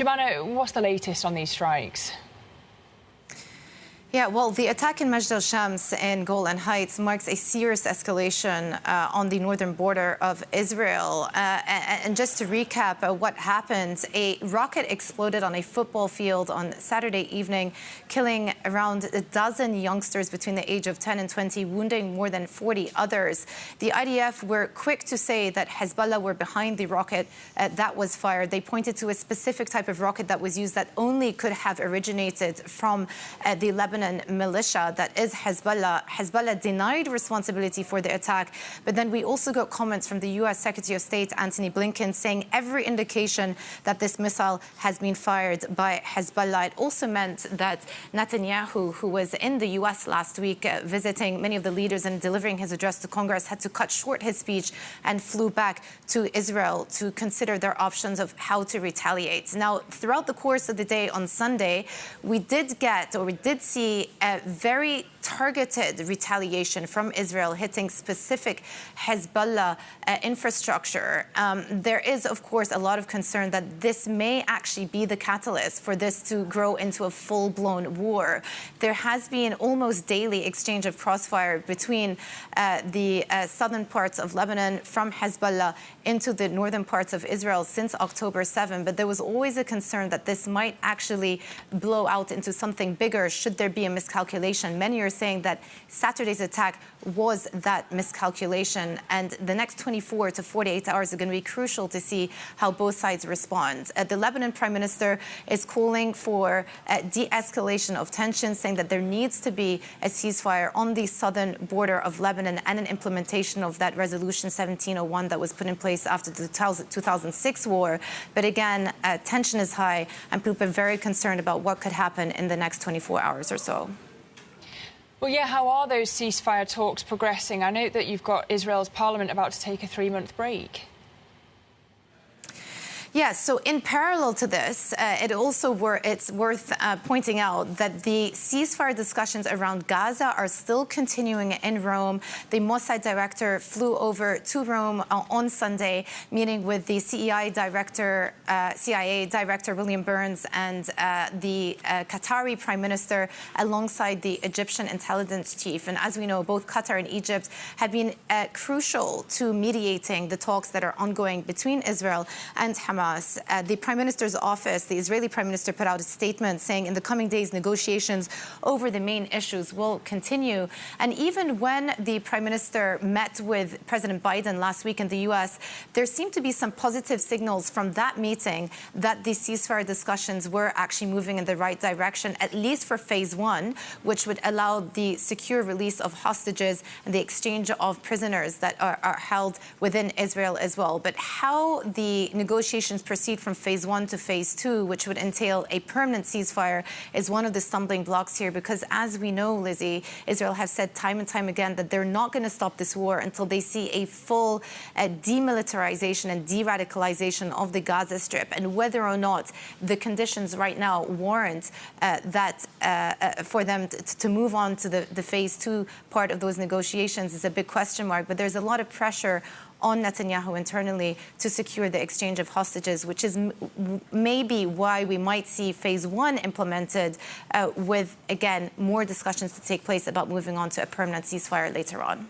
Joumanna, what's the latest on these strikes? Yeah, well, the attack in Majdal Shams in Golan Heights marks a serious escalation on the northern border of Israel. And just to recap what happened, a rocket exploded on a football field on Saturday evening, killing around a dozen youngsters between the age of 10 and 20, wounding more than 40 others. The IDF were quick to say that Hezbollah were behind the rocket that was fired. They pointed to a specific type of rocket that was used that only could have originated from the Lebanon militia, that is Hezbollah. Hezbollah denied responsibility for the attack, but then we also got comments from the U.S. Secretary of State Antony Blinken saying every indication that this missile has been fired by Hezbollah. It also meant that Netanyahu, who was in the U.S. last week visiting many of the leaders and delivering his address to Congress, had to cut short his speech and flew back to Israel to consider their options of how to retaliate. Now, throughout the course of the day on Sunday, we did see a very targeted retaliation from Israel hitting specific Hezbollah infrastructure. There is, of course, a lot of concern that this may actually be the catalyst for this to grow into a full-blown war. There has been almost daily exchange of crossfire between the southern parts of Lebanon from Hezbollah into the northern parts of Israel since October 7, but there was always a concern that this might actually blow out into something bigger should there be a miscalculation. Many are saying that Saturday's attack was that miscalculation, and the next 24 to 48 hours are going to be crucial to see how both sides respond. The Lebanon Prime Minister is calling for de-escalation of tensions, saying that there needs to be a ceasefire on the southern border of Lebanon and an implementation of that Resolution 1701 that was put in place after the 2006 war. But again, tension is high, and people are very concerned about what could happen in the next 24 hours or so. Well, yeah, how are those ceasefire talks progressing? I note that you've got Israel's parliament about to take a 3-month break. Yes, so in parallel to this, it's worth pointing out that the ceasefire discussions around Gaza are still continuing in Rome. The Mossad director flew over to Rome on Sunday, meeting with the CIA director William Burns and the Qatari Prime Minister alongside the Egyptian intelligence chief. And as we know, both Qatar and Egypt have been crucial to mediating the talks that are ongoing between Israel and Hamas. The Prime Minister's office, the Israeli Prime Minister, put out a statement saying in the coming days, negotiations over the main issues will continue. And even when the Prime Minister met with President Biden last week in the U.S., there seemed to be some positive signals from that meeting that the ceasefire discussions were actually moving in the right direction, at least for phase one, which would allow the secure release of hostages and the exchange of prisoners that are held within Israel as well. But how the negotiations proceed from phase one to phase two, which would entail a permanent ceasefire, is one of the stumbling blocks here, because as we know, Lizzie, Israel has said time and time again that they're not going to stop this war until they see a full demilitarization and de-radicalization of the Gaza Strip. And whether or not the conditions right now warrant for them to move on to the phase two part of those negotiations is a big question mark. But there's a lot of pressure on Netanyahu internally to secure the exchange of hostages, which is maybe why we might see phase one implemented with, again, more discussions to take place about moving on to a permanent ceasefire later on.